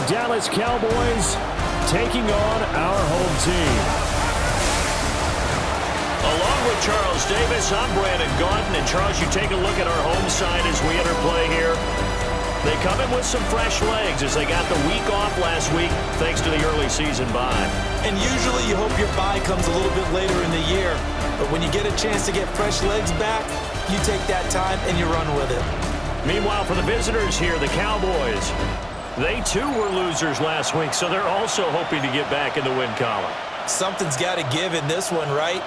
Dallas Cowboys taking on our home team. Along with Charles Davis, I'm Brandon Gaudin. And Charles, you take a look at our home side as we enter play here. They come in with some fresh legs as they got the week off last week thanks to the early season bye. And usually you hope your bye comes a little bit later in the year. But when you get a chance to get fresh legs back, you take that time and you run with it. Meanwhile, for the visitors here, the Cowboys, they too were losers last week, so they're also hoping to get back in the win column. Something's got to give in this one, right?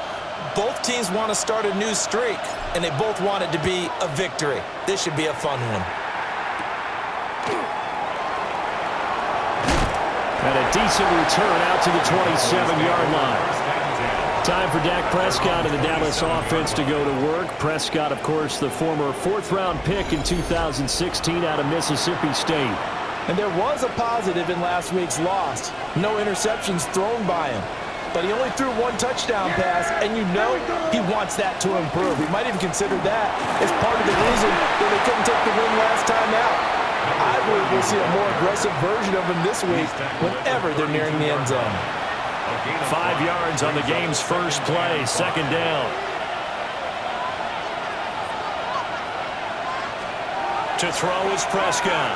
Both teams want to start a new streak, and they both want it to be a victory. This should be a fun one. And a decent return out to the 27-yard line. Time for Dak Prescott and the Dallas offense to go to work. Prescott, of course, the former fourth-round pick in 2016 out of Mississippi State. And there was a positive in last week's loss. No interceptions thrown by him. But he only threw one touchdown pass, and you know he wants that to improve. He might even consider that as part of the reason that they couldn't take the win last time out. I believe we'll see a more aggressive version of him this week whenever they're nearing the end zone. 5 yards on the game's first play, second down. To throw is Prescott.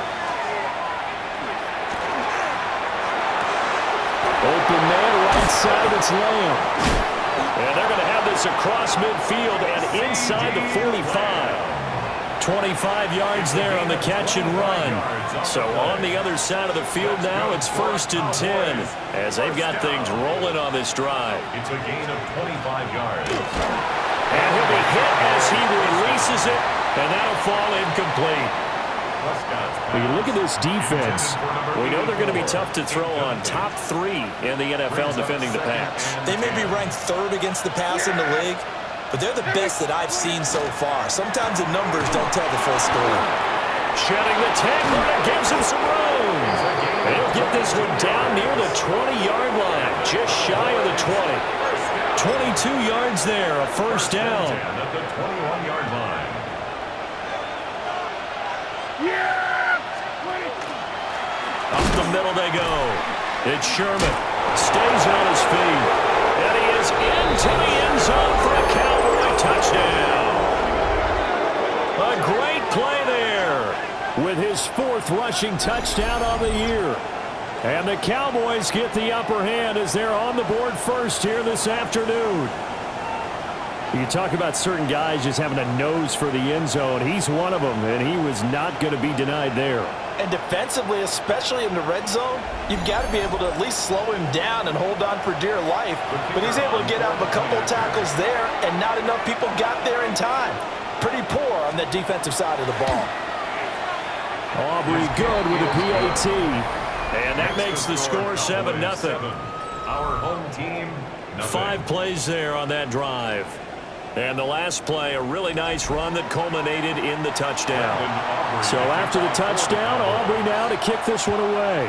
Open man right side, it's Lamb. And they're going to have this across midfield and inside the 45. 25 yards there on the catch and run. So on the other side of the field now, it's 1st and 10 as they've got things rolling on this drive. It's a gain of 25 yards. And he'll be hit as he releases it, and that'll fall incomplete. When you look at this defense, we know they're going to be tough to throw on. Top 3 in the NFL defending the pass. They may be ranked 3rd against the pass in the league, but they're the best that I've seen so far. Sometimes the numbers don't tell the full story. Shedding the tackle, that gives him some room. And he'll get this one down near the 20-yard line, just shy of the 20. 22 yards there, a first down. At the 21-yard line. Up the middle they go. It's Sherman. Stays on his feet. And he is into the end zone for a Cowboy touchdown. a great play there with his 4th rushing touchdown on the year. And the Cowboys get the upper hand as they're on the board first here this afternoon. You talk about certain guys just having a nose for the end zone. He's one of them, and he was not going to be denied there. And defensively, especially in the red zone, you've got to be able to at least slow him down and hold on for dear life. But he's able to get out of a couple tackles there, and not enough people got there in time. Pretty poor on the defensive side of the ball. Aubrey good with a PAT. And that makes the score 7-0. Our home team. 5 plays there on that drive. And the last play, a really nice run that culminated in the touchdown. So after the touchdown, Aubrey now to kick this one away.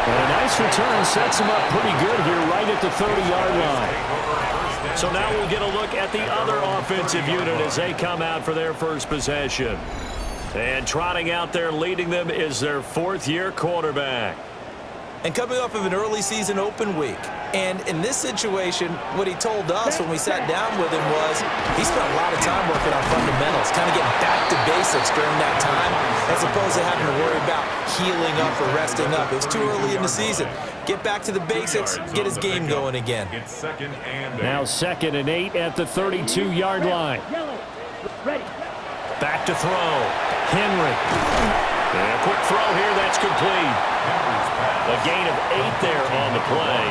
And a nice return sets him up pretty good here right at the 30-yard line. So now we'll get a look at the other offensive unit as they come out for their first possession. And trotting out there leading them is their 4th-year quarterback. And coming off of an early season open week. And in this situation, what he told us when we sat down with him was he spent a lot of time working on fundamentals, kind of getting back to basics during that time, as opposed to having to worry about healing up or resting up. It was too early in the season. Get back to the basics, get his game going again. It's 2nd and 8. Now 2nd and 8 at the 32-yard line. Back to throw. Henry. And a quick throw here, that's complete. A gain of 8 there on the play.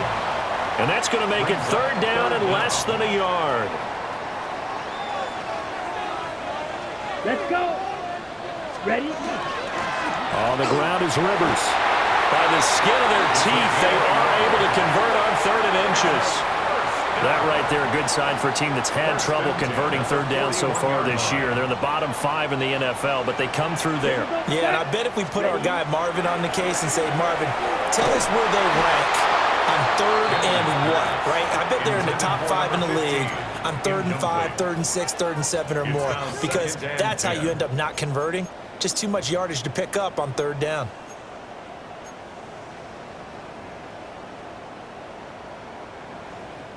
And that's going to make it 3rd down and less than a yard. Let's go. Ready? On the ground is Rivers. By the skin of their teeth, they are able to convert on 3rd and inches. That right there, a good sign for a team that's had trouble converting 3rd down so far this year. They're in the bottom 5 in the NFL, but they come through there. Yeah, and I bet if we put our guy Marvin on the case and say, Marvin, tell us where they rank On 3rd and what, right? I bet they're in the top 5 in the league on 3rd and 5, 3rd and 6, 3rd and 7 or more, because that's how you end up not converting. Just too much yardage to pick up on 3rd down.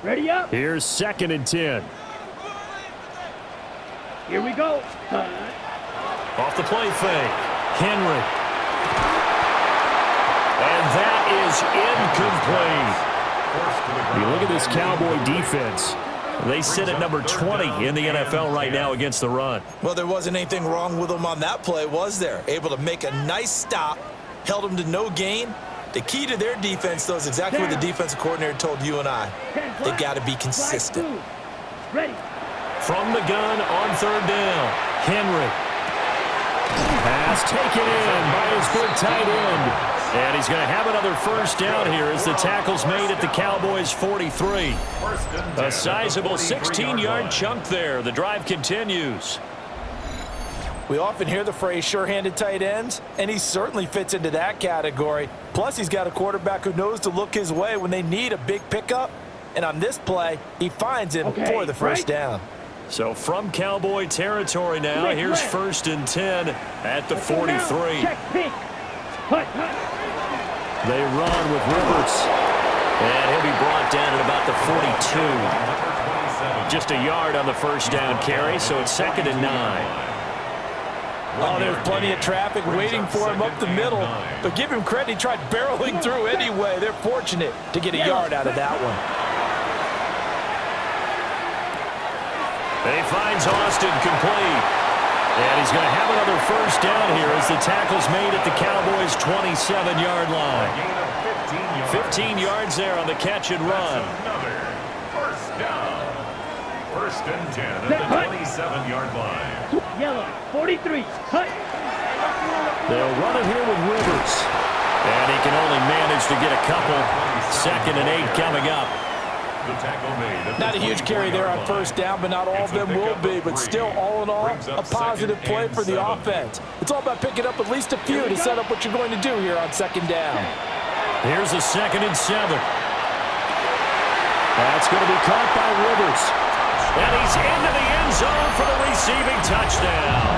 Ready up. Here's 2nd and 10. Here we go. Off the play fake. Henry. And that is incomplete. You look at this Cowboy defense. They sit at number 20 in the NFL right now against the run. Well, there wasn't anything wrong with them on that play, was there? Able to make a nice stop, held them to no gain. The key to their defense, though, is exactly what the defensive coordinator told you and I. They got to be consistent. Ready. From the gun on 3rd down. Henry. Pass taken in by his big tight end. And he's going to have another 1st down here as the tackle's made at the Cowboys' 43. A sizable 16-yard chunk there. The drive continues. We often hear the phrase sure-handed tight ends, and he certainly fits into that category. Plus, he's got a quarterback who knows to look his way when they need a big pickup. And on this play, he finds him for the 1st down. So from Cowboy territory now, here's 1st and 10 at the 43. Check pink. Hut. They run with Rivers. And he'll be brought down at about the 42. Just a yard on the 1st down carry, so it's 2nd and 9. Oh, there's plenty of traffic waiting for him up the middle. But give him credit, he tried barreling through anyway. They're fortunate to get a yard out of that one. He finds Austin complete. And he's going to have another 1st down here as the tackle's made at the Cowboys' 27-yard line. 15 yards there on the catch and run. Another 1st down. 1st and 10 at the 27-yard line. Yellow. 43. Hut. They'll run it here with Rivers. And he can only manage to get a couple. 2nd and 8 coming up. Not a huge carry there on 1st down, but not all of them will be. But still, all in all, a positive play for the offense. It's all about picking up at least a few to set up what you're going to do here on 2nd down. Here's a 2nd and 7. That's going to be caught by Rivers. And he's into the end zone for the receiving touchdown.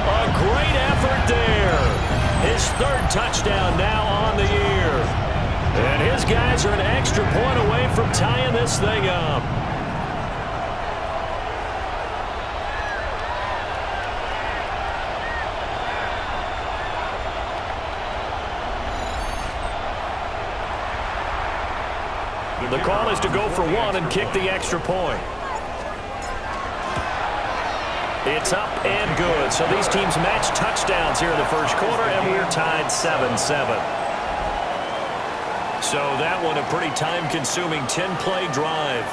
A great effort there. His 3rd touchdown now on the year. And his guys are an extra point away from tying this thing up. The call is to go for 1 and kick the extra point. It's up and good. So these teams match touchdowns here in the 1st quarter, and we're tied 7-7. So that one a pretty time-consuming 10-play drive.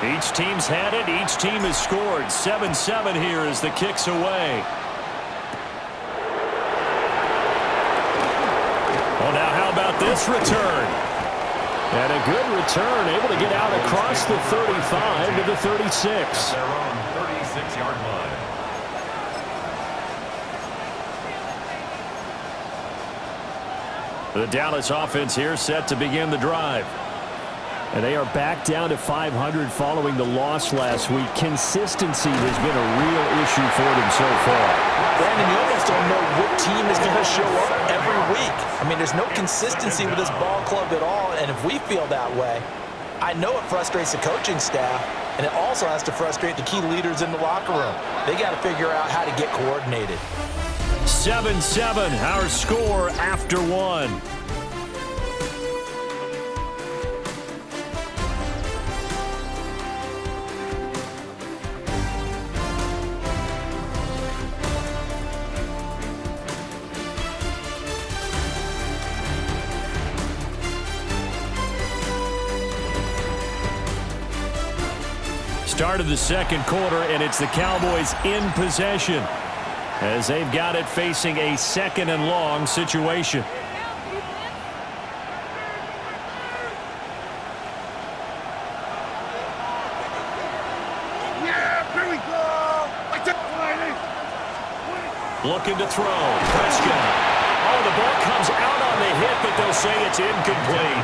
Each team's had it. Each team has scored. 7-7 here as the kick's away. Oh, now how about this return? And a good return, able to get out across the 35 to the 36. Their own 36-yard line. The Dallas offense here set to begin the drive. And they are back down to 500 following the loss last week. Consistency has been a real issue for them so far. Brandon, you almost don't know what team is going to show up every week. I mean, there's no consistency with this ball club at all, and if we feel that way, I know it frustrates the coaching staff, and it also has to frustrate the key leaders in the locker room. They got to figure out how to get coordinated. 7-7, our score after 1. Start of the 2nd quarter, and it's the Cowboys in possession as they've got it facing a 2nd and long situation. Looking to throw. Prescott. Oh, the ball comes out on the hit, but they'll say it's incomplete.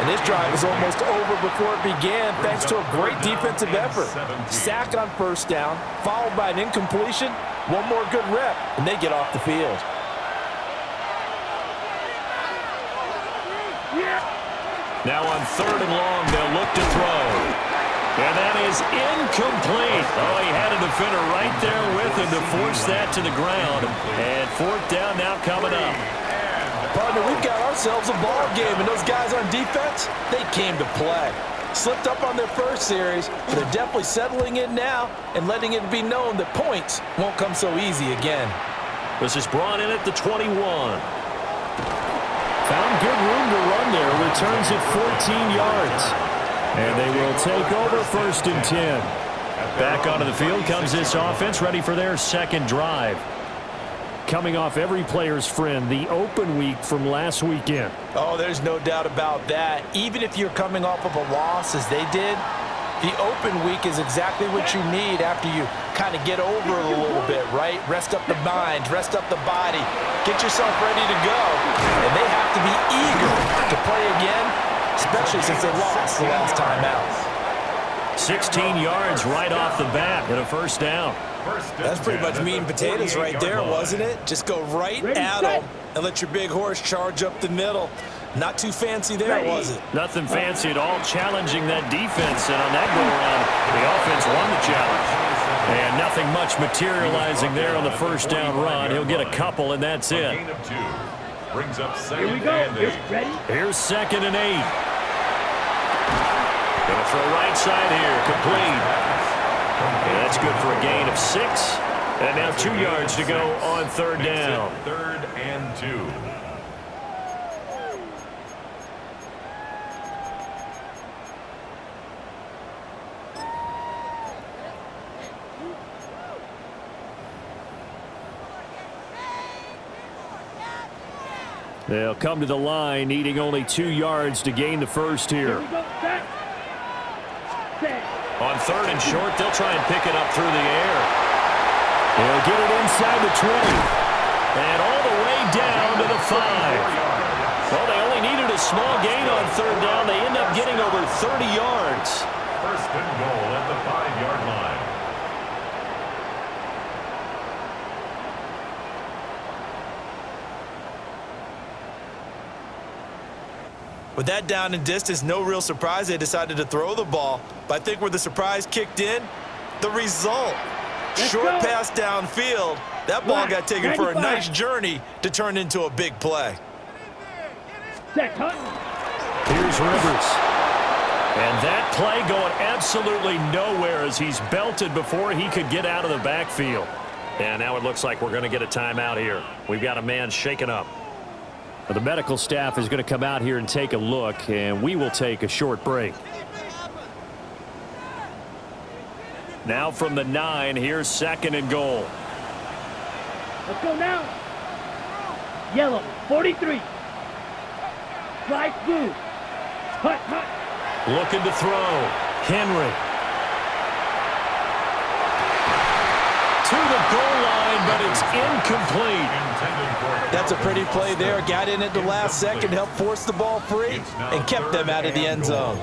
And this drive is almost over before it began thanks to a great defensive effort. Sack on first down, followed by an incompletion. One more good rep, and they get off the field. Now on 3rd and long, they'll look to throw. And that is incomplete. Oh, he had a defender right there with him to force that to the ground. And 4th down now coming up. Partner, we've got ourselves a ball game, and those guys on defense, they came to play. Slipped up on their first series, but they're definitely settling in now and letting it be known that points won't come so easy again. This is brought in at the 21. Found good room to run there. Returns at 14 yards. And they will take over 1st and 10. Back onto the field comes this offense, ready for their 2nd drive. Coming off every player's friend, the open week from last weekend. Oh, there's no doubt about that. Even if you're coming off of a loss as they did, the open week is exactly what you need after you kind of get over it a little bit, right? Rest up the mind, rest up the body, get yourself ready to go. And they have to be eager to play again, especially since they lost the last time out. 16 yards right off the bat and a 1st down. That's pretty much meat and potatoes right there, wasn't it? Just go right at them and let your big horse charge up the middle. Not too fancy there, was it? Nothing fancy at all, challenging that defense. And on that go-around, the offense won the challenge. And nothing much materializing there on the 1st down run. He'll get a couple, and that's it. Brings up Here we go. Ready? Here's 2nd and 8. Gonna throw right side here, complete. And that's good for a gain of 6. And now 2 yards to go on 3rd down. 3rd and 2. They'll come to the line, needing only 2 yards to gain the 1st here. On 3rd and short, they'll try and pick it up through the air. They'll get it inside the 20. And all the way down to the 5. Well, they only needed a small gain on 3rd down. They end up getting over 30 yards. 1st and goal at the 5-yard line. With that down and distance, no real surprise they decided to throw the ball. But I think where the surprise kicked in, the result. Short pass downfield. That ball got taken for a nice journey to turn into a big play. Set, cut. Here's Rivers. And that play going absolutely nowhere as he's belted before he could get out of the backfield. And now it looks like we're going to get a timeout here. We've got a man shaken up. Well, the medical staff is going to come out here and take a look, and we will take a short break. Now from the 9, here's 2nd and goal. Let's go now. Yellow, 43. Fly blue. Hut, hut. Looking to throw. Henry. To the goal line, but it's incomplete. That's a pretty play there. Got in at the last second, helped force the ball free, and kept them out of the end zone.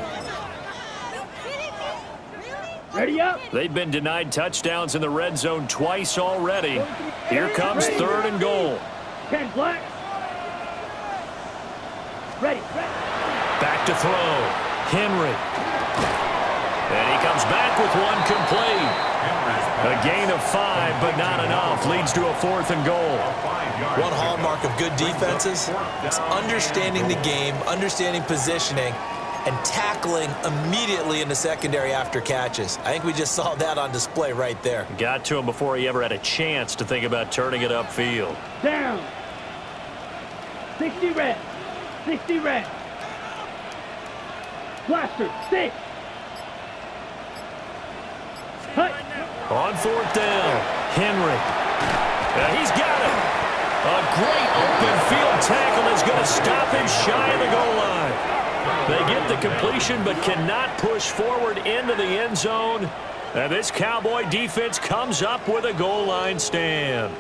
Ready up. They've been denied touchdowns in the red zone twice already. Here comes 3rd and goal. 10 black. Ready. Back to throw. Henry. And he comes back with one complete. A gain of 5, but not enough. Leads to a 4th and goal. One hallmark of good defenses is understanding the game, understanding positioning, and tackling immediately in the secondary after catches. I think we just saw that on display right there. Got to him before he ever had a chance to think about turning it upfield. Down. 60 red. 60 red. Blaster, 6. Hut. On 4th down, Henry. He's got him. A great open field tackle is going to stop him shy of the goal line. They get the completion but cannot push forward into the end zone. And this Cowboy defense comes up with a goal line stand.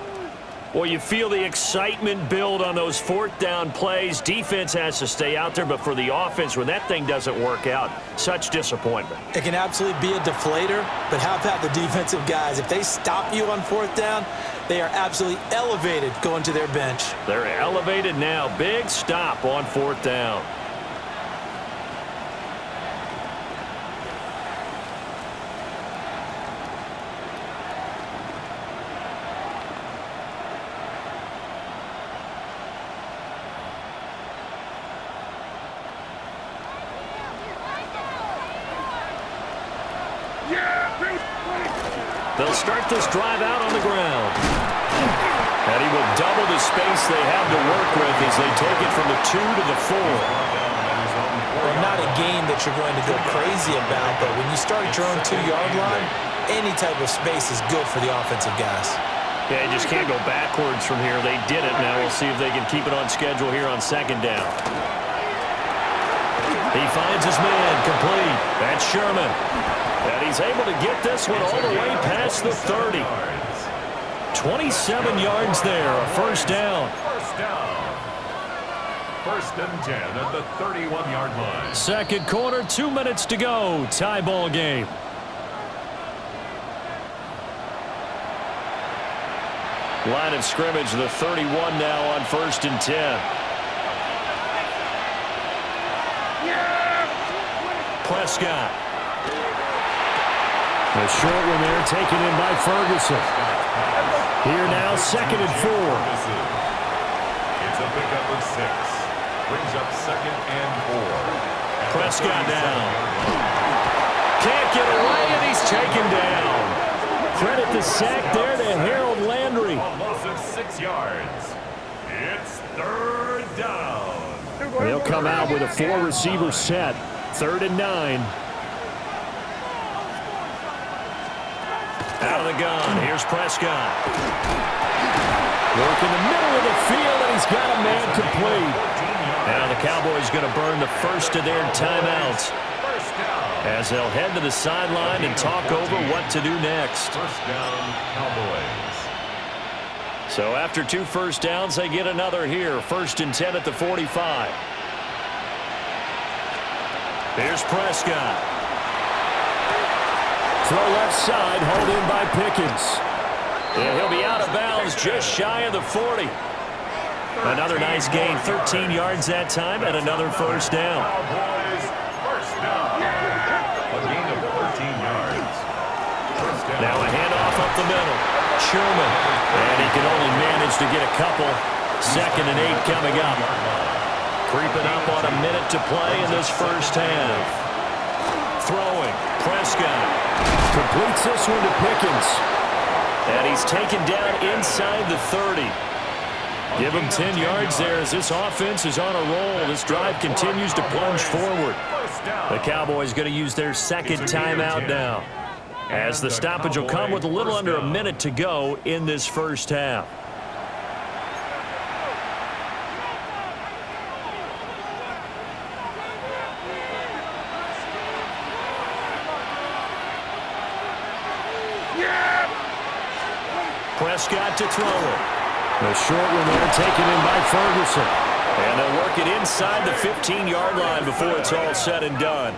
Well, you feel the excitement build on those fourth down plays. Defense has to stay out there, but for the offense, when that thing doesn't work out, such disappointment. It can absolutely be a deflator, but how about the defensive guys? If they stop you on fourth down, they are absolutely elevated going to their bench. They're elevated now. Big stop on fourth down. They'll start this drive out on the ground. And he will double the space they have to work with as they take it from the 2 to the 4. Well, not a game that you're going to go crazy about, but when you start at your own 2-yard line, any type of space is good for the offensive guys. Yeah, you just can't go backwards from here. They did it. Now we'll see if they can keep it on schedule here on second down. He finds his man complete. That's Sherman. And he's able to get this one all the way past the 30. 27 yards there, a first down. First down. First and 10 at the 31-yard line. Second quarter, 2 minutes to go. Tie ball game. Line of scrimmage, the 31 now on first and 10. Prescott. The short one there taken in by Ferguson. Here now, second and 4. It's a pickup of 6. Brings up second and 4. Prescott down. Can't get away, and he's taken down. Credit the sack there to Harold Landry. A loss of 6 yards. It's third down. They'll come out with a 4-receiver set. 3rd and 9. Out of the gun. Here's Prescott. Work in the middle of the field, and he's got a man complete. Now the Cowboys going to burn the first of their timeouts as they'll head to the sideline and talk over what to do next. First down, Cowboys. So after 2 first downs, they get another here. 1st and 10 at the 45. Here's Prescott. Throw left side, hauled in by Pickens. Yeah, he'll be out of bounds just shy of the 40. Another nice gain, 13 yards that time, and another first down. Cowboys, first down. A gain of 13 yards. First down. Now a handoff up the middle. Sherman. And he can only manage to get a couple. 2nd and 8 coming up. Creeping up on a minute to play in this first half. Throwing. Prescott. Completes this one to Pickens. And he's taken down inside the 30. Give him 10 yards there as this offense is on a roll. This drive continues to plunge forward. The Cowboys going to use their second timeout now, as the stoppage will come with a little under a minute to go in this first half. Prescott to throw it. The short one there taken in by Ferguson. And they'll work it inside the 15-yard line before it's all said and done.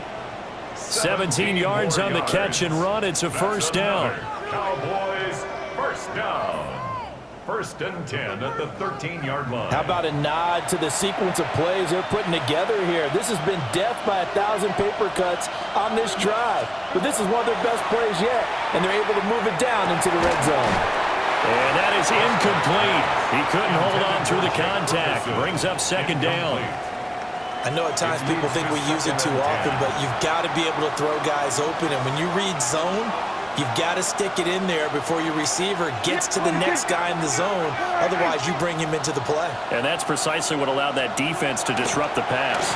17 yards on the catch and run. It's a first down. Cowboys, first down. 1st and 10 at the 13-yard line. How about a nod to the sequence of plays they're putting together here? This has been death by 1,000 paper cuts on this drive. But this is one of their best plays yet, and they're able to move it down into the red zone. And that is incomplete. He couldn't hold on through the contact. Brings up second down. I know at times people think we use it too often, but you've got to be able to throw guys open. And when you read zone, you've got to stick it in there before your receiver gets to the next guy in the zone. Otherwise, you bring him into the play. And that's precisely what allowed that defense to disrupt the pass.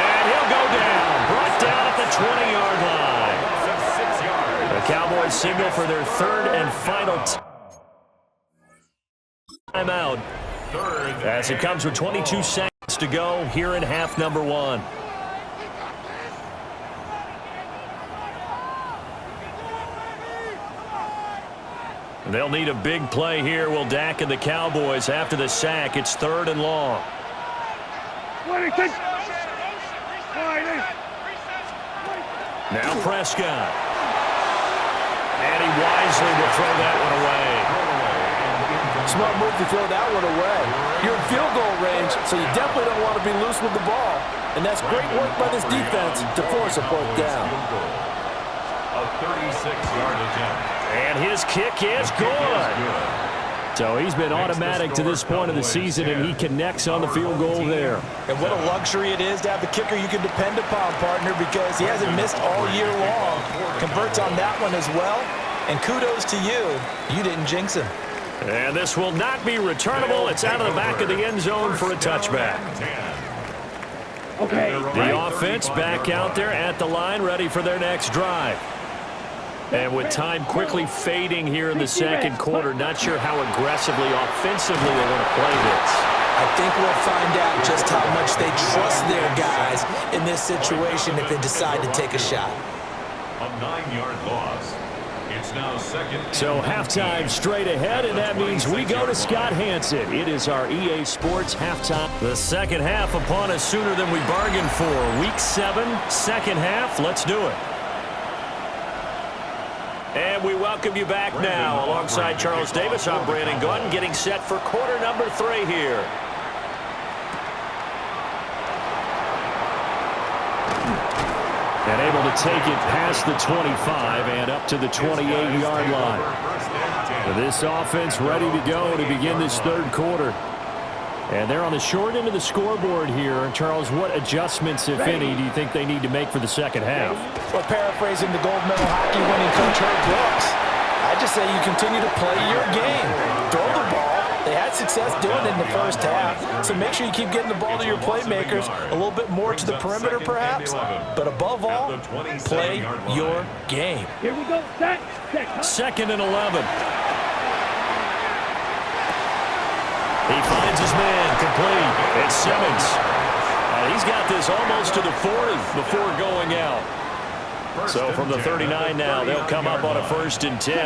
And he'll go down. Brought down at the 20-yard line. The Cowboys signal for their 3rd and final timeout as it comes with 22 seconds to go here in half number 1. They'll need a big play here. Will Dak and the Cowboys after the sack. It's 3rd and long. Now Prescott. And he wisely will throw that one away. Smart move to throw that one away. You're in field goal range, so you definitely don't want to be loose with the ball. And that's great work by this defense to force a fourth down. A 36-yard attempt. And his kick is good. So he's been automatic to this point of the season, and he connects on the field goal there. And what a luxury it is to have a kicker you can depend upon, partner, because he hasn't missed all year long. Converts on that one as well. And kudos to you. You didn't jinx him. And this will not be returnable. It's out of the back of the end zone for a touchback. Okay. The offense back out there at the line, ready for their next drive. And with time quickly fading here in the second quarter, not sure how aggressively, offensively they want to play this. I think we'll find out just how much they trust their guys in this situation if they decide to take a shot. A 9-yard loss. It's now 2nd. So halftime straight ahead, and that means we go to Scott Hanson. It is our EA Sports halftime. The second half upon us sooner than we bargained for. Week 7, second half. Let's do it. And we welcome you back now. Alongside Charles Davis, I'm Brandon Gunn, getting set for quarter number 3 here. And able to take it past the 25 and up to the 28-yard line. This offense ready to go to begin this third quarter. And they're on the short end of the scoreboard here. Charles, what adjustments, if any, do you think they need to make for the second half? Well, paraphrasing the gold medal hockey winning coach Herb Brooks, I just say you continue to play your game. Throw the ball. They had success doing it in the first half. So make sure you keep getting the ball to your playmakers, a little bit more to the perimeter perhaps. But above all, play your game. Here we go. Set. 2nd and 11. He finds his man complete. It's Simmons. He's got this almost to the 40 before going out. So from the 39 now, they'll come up on a 1st and 10.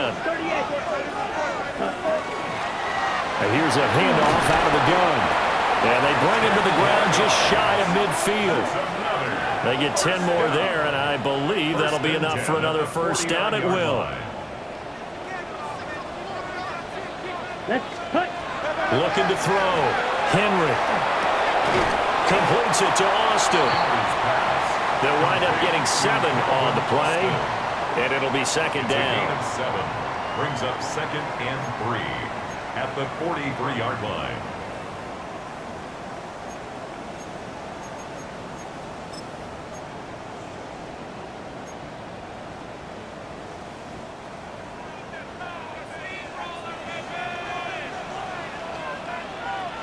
And here's a handoff out of the gun. And they bring him to the ground just shy of midfield. They get 10 more there, and I believe that'll be enough for another 1st down. It will. Let's cut. Looking to throw. Henry completes it to Austin. They'll wind up getting 7 on the play, and it'll be 2nd down. 7 brings up 2nd and 3 at the 43-yard line.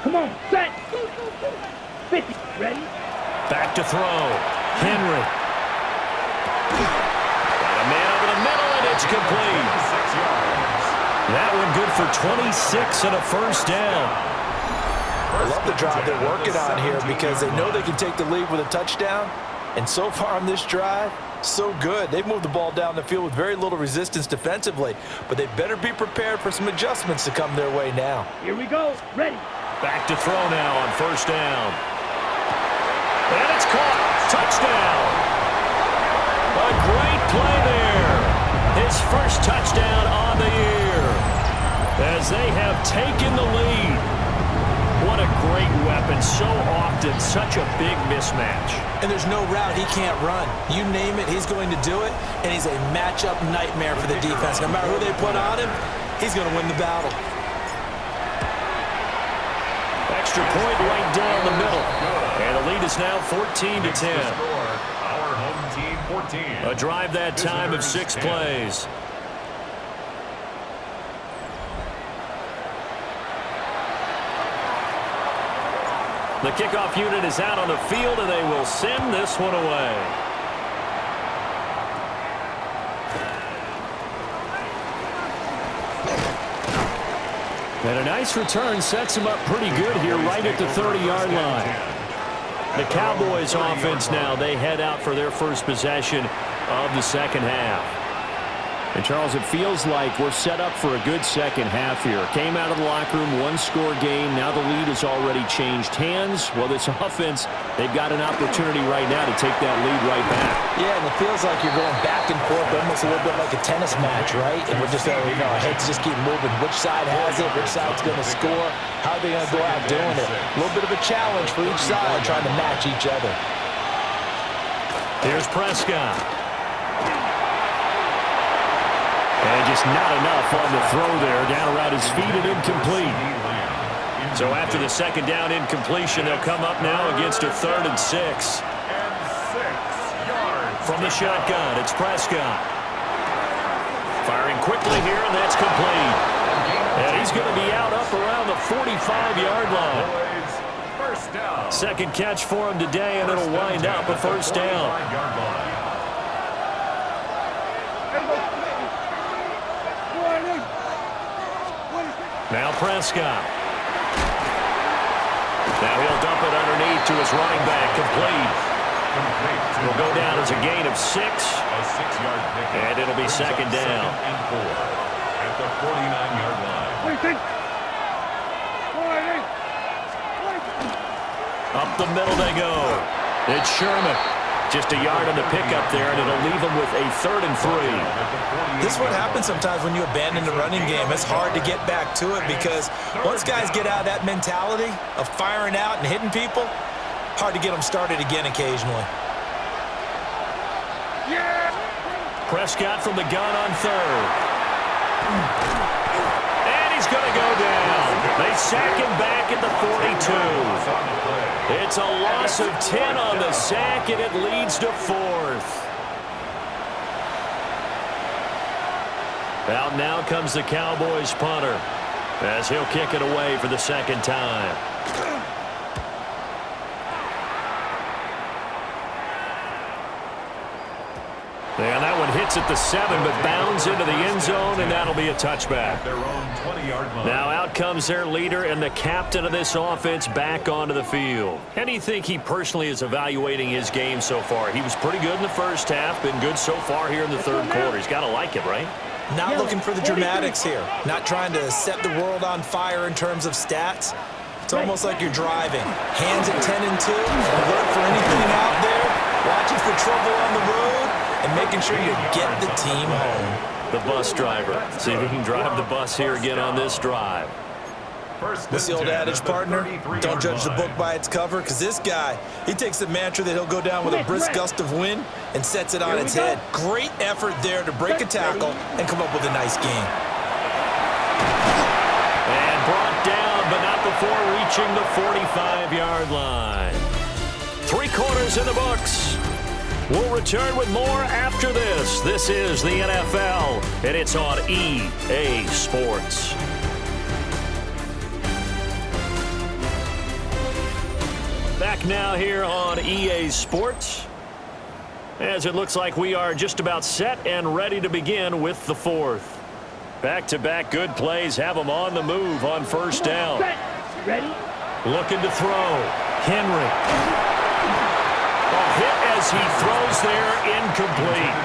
Come on. Set. 50. Ready? Back to throw. Henry. Got a man over the middle, and it's complete. 6 yards. That one good for 26 and a 1st down. I love the drive they're working on here because they know they can take the lead with a touchdown. And so far on this drive, so good. They've moved the ball down the field with very little resistance defensively. But they better be prepared for some adjustments to come their way now. Here we go. Ready. Back to throw now on 1st down. And it's caught. Touchdown. A great play there. His 1st touchdown on the year. As they have taken the lead. What a great weapon. So often, such a big mismatch. And there's no route he can't run. You name it, he's going to do it. And he's a matchup nightmare for the defense. No matter who they put on him, he's going to win the battle. Extra point right down the middle. And the lead is now 14-10. Our home team 14. A drive that time of 6 plays. The kickoff unit is out on the field, and they will send this one away. And a nice return sets him up pretty good here right at the 30-yard line. The Cowboys offense now, they head out for their first possession of the second half. And, Charles, it feels like we're set up for a good second half here. Came out of the locker room, one-score game. Now the lead has already changed hands. Well, this offense, they've got an opportunity right now to take that lead right back. Yeah, and it feels like you're going back and forth, almost a little bit like a tennis match, right? And we're just, our heads just keep moving. Which side has it? Which side's going to score? How are they going to go out doing it? A little bit of a challenge for each side, trying to match each other. Here's Prescott. And just not enough on the throw there. Down around his feet and incomplete. So after the second down incompletion, they'll come up now against a 3rd and 6. From the shotgun, it's Prescott. Firing quickly here, and that's complete. And he's going to be out up around the 45-yard line. Second catch for him today, and it'll wind up a first down. Now Prescott. Now he'll dump it underneath to his running back. Complete. Will go down as a gain of 6. A 6-yard pick. And it'll be second down. And 4 at the 49-yard line. Up the middle they go. It's Sherman. Just a yard on the pickup there, and it'll leave them with a 3rd and 3. This is what happens sometimes when you abandon the running game. It's hard to get back to it because once guys get out of that mentality of firing out and hitting people, hard to get them started again occasionally. Prescott from the gun on 3rd. And he's going to go down. They sack him back at the 42. It's a loss of 10 on the sack, and it leads to 4th. Out now comes the Cowboys punter as he'll kick it away for the second time. And that one hits at the 7, but bounds into the end zone, and that'll be a touchback. Their own 20-yard line. Now out comes their leader and the captain of this offense back onto the field. How do you think he personally is evaluating his game so far? He was pretty good in the first half, been good so far here in the 3rd quarter. He's got to like it, right? Not looking for the dramatics here. Not trying to set the world on fire in terms of stats. It's almost like you're driving. Hands at 10 and 2. Alert for anything out there. Watching for trouble on the road. And making sure you get the team home. The bus driver. See if he can drive the bus here again on this drive. What's the old adage, partner? Don't judge the book by its cover, because this guy, he takes the mantra that he'll go down with a brisk gust of wind and sets it on its head. Great effort there to break a tackle and come up with a nice game. And brought down, but not before reaching the 45-yard line. 3 quarters in the books. We'll return with more after this. This is the NFL, and it's on EA Sports. Back now here on EA Sports, as it looks like we are just about set and ready to begin with the 4th. Back-to-back good plays have them on the move on first down. Ready? Looking to throw. Henry. Hit as he throws there, incomplete.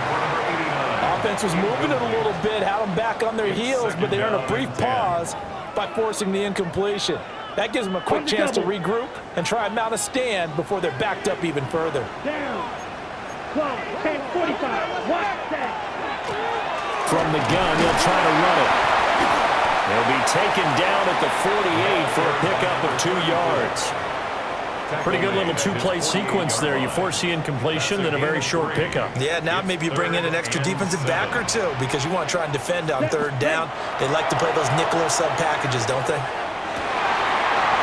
Offense was moving it a little bit, had them back on their heels, but they earned a brief pause by forcing the incompletion. That gives them a quick chance to regroup and try and mount a stand before they're backed up even further. Down. Close. 10-45. Watch that. From the gun, he'll try to run it. He'll be taken down at the 48 for a pickup of 2 yards. Pretty good little 2-play sequence there. You force the incompletion, then a very short pickup. Yeah, now maybe you bring in an extra defensive back or 2 because you want to try and defend on 3rd down. They like to play those nickel or sub packages, don't they?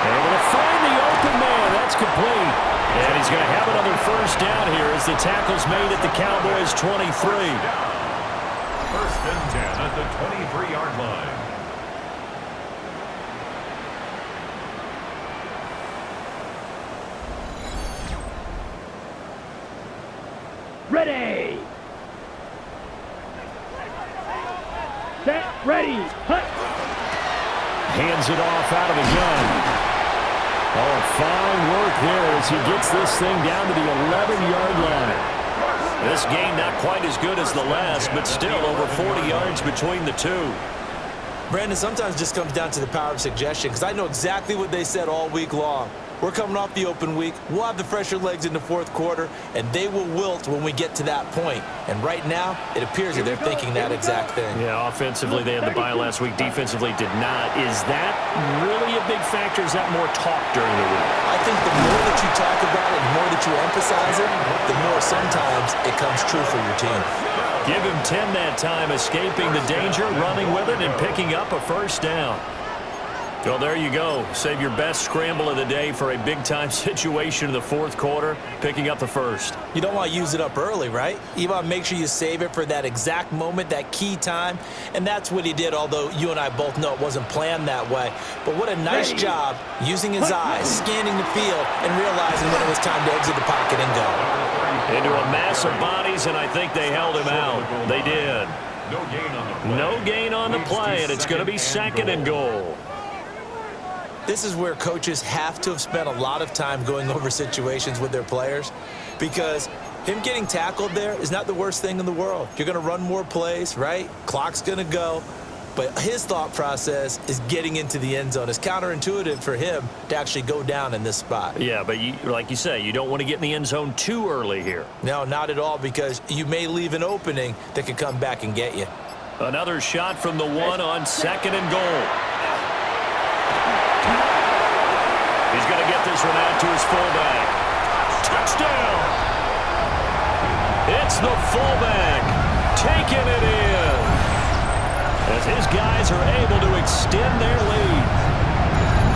Able to find the open man. That's complete. And he's going to have another first down here as the tackle's made at the Cowboys' 23. First and 10 at the 23-yard line. Ready. Set. Ready. Hut. Hands it off out of the gun. Oh, fine work there as he gets this thing down to the 11-yard line. This This gain not quite as good as the last, but still over 40 yards between the two. Brandon, sometimes it just comes down to the power of suggestion, because I know exactly what they said all week long. We're coming off the open week. We'll have the fresher legs in the fourth quarter, and they will wilt when we get to that point. And right now, it appears that they're thinking that exact thing. Yeah, offensively, they had the bye last week. Defensively, did not. Is that really a big factor? Is that more talk during the week? I think the more that you talk about it, the more that you emphasize it, the more sometimes it comes true for your team. Give him 10 that time, escaping the danger, running with it, and picking up a first down. Well, there you go. Save your best scramble of the day for a big-time situation in the fourth quarter, picking up the first. You don't want to use it up early, right? You want to make sure you save it for that exact moment, that key time, and that's what he did, although you and I both know it wasn't planned that way. But what a nice job using his eyes, scanning the field, and realizing when it was time to exit the pocket and go. Into a mass of bodies, and I think they held him out. They did. No gain on the play, and it's going to be second and goal. This is where coaches have to have spent a lot of time going over situations with their players, because him getting tackled there is not the worst thing in the world. You're going to run more plays, right? Clock's going to go. But his thought process is getting into the end zone. It's counterintuitive for him to actually go down in this spot. Yeah, but like you say, you don't want to get in the end zone too early here. No, not at all, because you may leave an opening that could come back and get you. Another shot from the one on second and goal. He's going to get this one out to his fullback. Touchdown! It's the fullback taking it in, as his guys are able to extend their lead.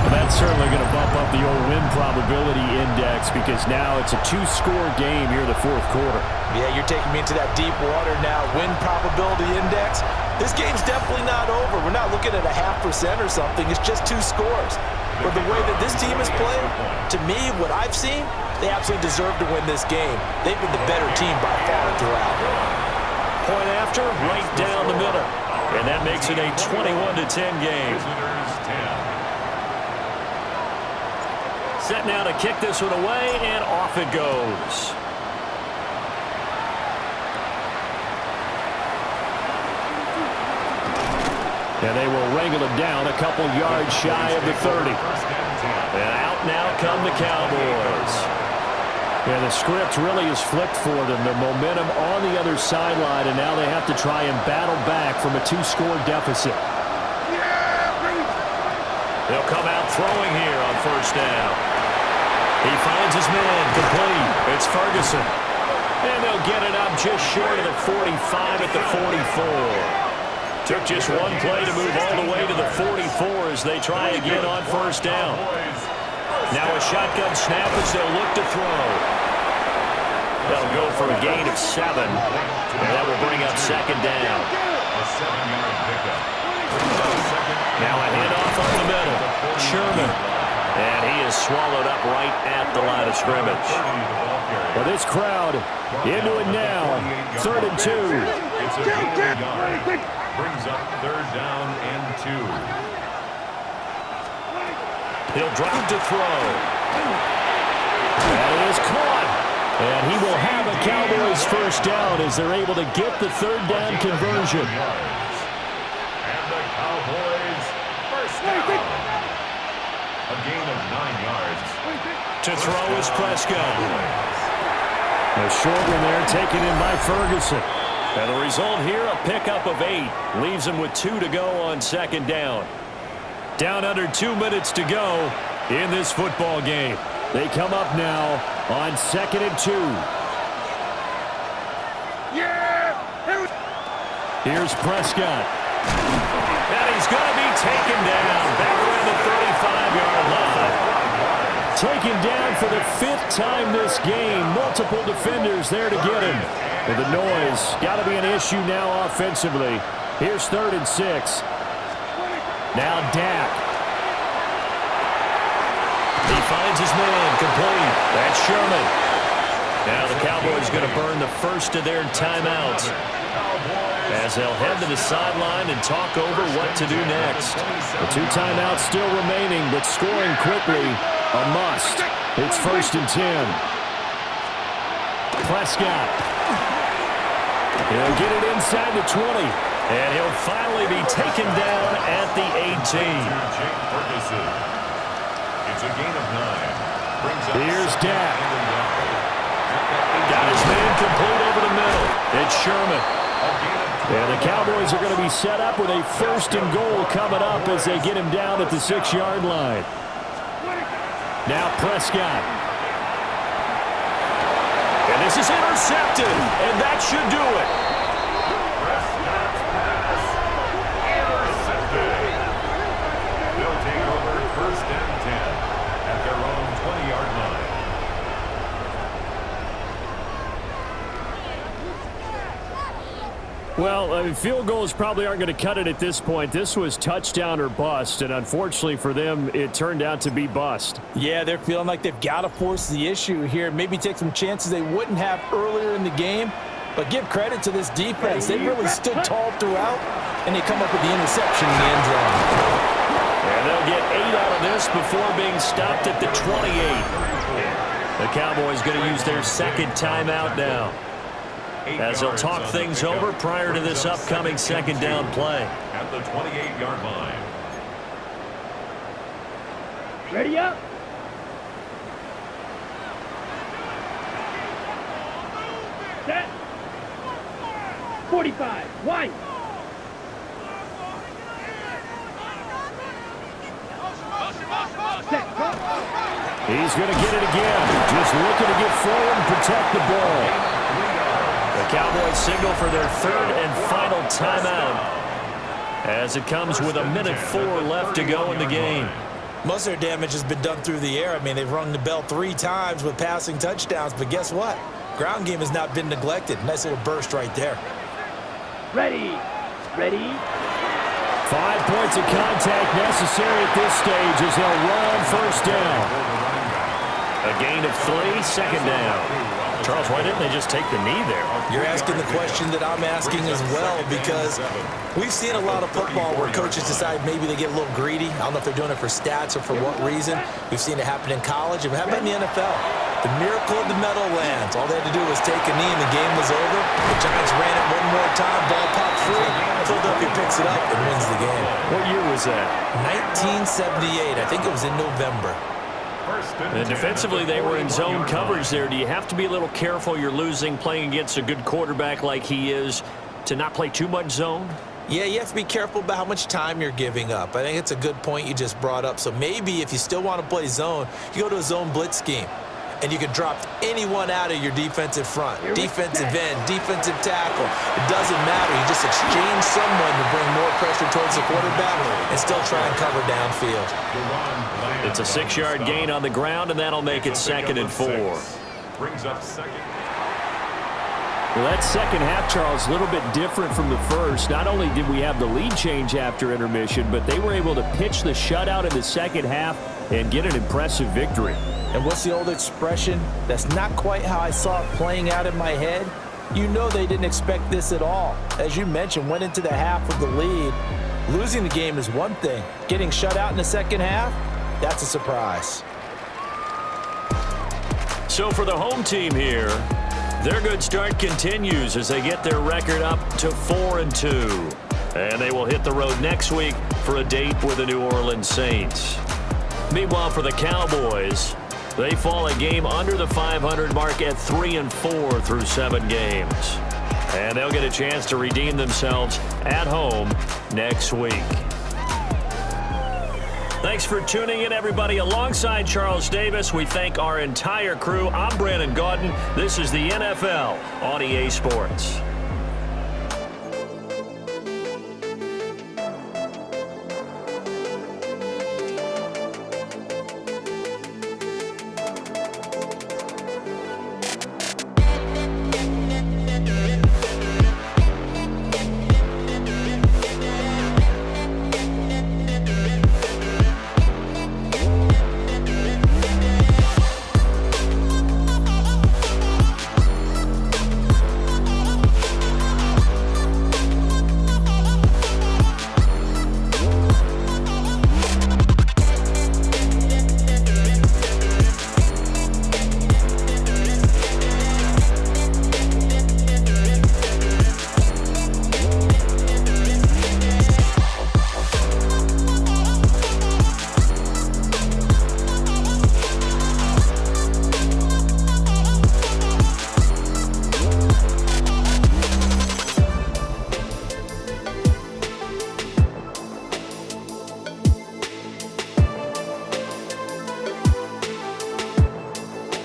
Well, that's certainly going to bump up the old win probability index, because now it's a two-score game here in the fourth quarter. Yeah, you're taking me into that deep water now. Win probability index. This game's definitely not over. We're not looking at a 0.5% or something. It's just 2 scores. But the way that this team is playing, to me, what I've seen, they absolutely deserve to win this game. They've been the better team by far throughout. Point after, right down the middle. And that makes it a 21-10 game. Set now to kick this one away, and off it goes. And they will wrangle him down a couple yards shy of the 30. And out now come the Cowboys. And the script really is flipped for them. The momentum on the other sideline, and now they have to try and battle back from a 2-score deficit. They'll come out throwing here on first down. He finds his man, complete. It's Ferguson. And they'll get it up just short of the 45 at the 44. Took just one play to move all the way to the 44 as they try again on first down. Now a shotgun snap as they'll look to throw. They'll go for a gain of 7. And that will bring up second down. A 7-yard pickup. Now a handoff up the middle. Sherman. And he is swallowed up right at the line of scrimmage. Well, this crowd into it now. 3rd and 2. It's a yard. Brings up 3rd down and 2. He'll drop to throw. That is caught. And he will have a Cowboys first down as they're able to get the 3rd down conversion. And the Cowboys first down. A gain of 9 yards. To throw is Prescott. A short one there taken in by Ferguson. And the result here, a pickup of 8. Leaves them with 2 to go on second down. Down under 2 minutes to go in this football game. They come up now on 2nd and 2. Here's Prescott. And he's going to be taken down back around the 35-yard line. Taken down for the 5th time this game. Multiple defenders there to get him. Well, the noise got to be an issue now offensively. Here's 3rd and 6. Now Dak. He finds his man, complete. That's Sherman. Now the Cowboys going to burn the first of their timeouts, as they'll head to the sideline and talk over what to do next. The 2 timeouts still remaining, but scoring quickly a must. It's 1st and 10. Prescott. He'll get it inside the 20. And he'll finally be taken down at the 18. It's a gain of 9. Here's Dak. Got his man complete over the middle. It's Sherman. And the Cowboys are going to be set up with a 1st and goal coming up as they get him down at the 6-yard line. Now Prescott. And this is intercepted. And that should do it. Prescott's pass intercepted. They'll take over 1st and 10 at their own 20-yard line. Well, field goals probably aren't going to cut it at this point. This was touchdown or bust, and unfortunately for them, it turned out to be bust. Yeah, they're feeling like they've got to force the issue here. Maybe take some chances they wouldn't have earlier in the game. But give credit to this defense. They really stood tall throughout, and they come up with the interception in the end zone. And they'll get 8 out of this before being stopped at the 28. The Cowboys going to use their 2nd timeout now, as they'll talk things over prior to this upcoming 2nd down play. At the 28-yard line. Ready up. Set. 45. Wide. Set. He's going to get it again. Just looking to get forward and protect the ball. The Cowboys signal for their 3rd and final timeout, as it comes with 1:04 left to go in the game. Most of their damage has been done through the air. I mean, they've rung the bell 3 times with passing touchdowns, but guess what? Ground game has not been neglected. Nice little burst right there. Ready. Ready. 5 points of contact necessary at this stage as they'll run 1st down. A gain of 3, 2nd down. Charles, why didn't they just take the knee there? You're asking the question that I'm asking as well, because we've seen a lot of football where coaches decide maybe they get a little greedy. I don't know if they're doing it for stats or for what reason. We've seen it happen in college. And how about in the NFL? The miracle of the medal lands. All they had to do was take a knee and the game was over. The Giants ran it one more time. Ball popped free. Philadelphia picks it up and wins the game. What year was that? 1978. I think it was in November. And defensively, they were in zone coverage there. Do you have to be a little careful? You're losing, playing against a good quarterback like he is, to not play too much zone? Yeah, you have to be careful about how much time you're giving up. I think it's a good point you just brought up. So maybe if you still want to play zone, you go to a zone blitz scheme. And you can drop anyone out of your defensive front. Defensive end, defensive tackle. It doesn't matter. You just exchange someone to bring more pressure towards the quarterback and still try and cover downfield. It's a 6-yard gain on the ground, and that'll make it 2nd and 4. Brings up 2nd. Well, that 2nd half, Charles, a little bit different from the first. Not only did we have the lead change after intermission, but they were able to pitch the shutout in the 2nd half and get an impressive victory. And what's the old expression? That's not quite how I saw it playing out in my head. You know they didn't expect this at all. As you mentioned, went into the half with the lead. Losing the game is one thing. Getting shut out in the 2nd half, that's a surprise. So for the home team here, their good start continues as they get their record up to 4-2. And they will hit the road next week for a date with the New Orleans Saints. Meanwhile, for the Cowboys, they fall a game under the 500 mark at 3-4 through 7 games. And they'll get a chance to redeem themselves at home next week. Thanks for tuning in, everybody. Alongside Charles Davis, we thank our entire crew. I'm Brandon Gaudin. This is the NFL on EA Sports.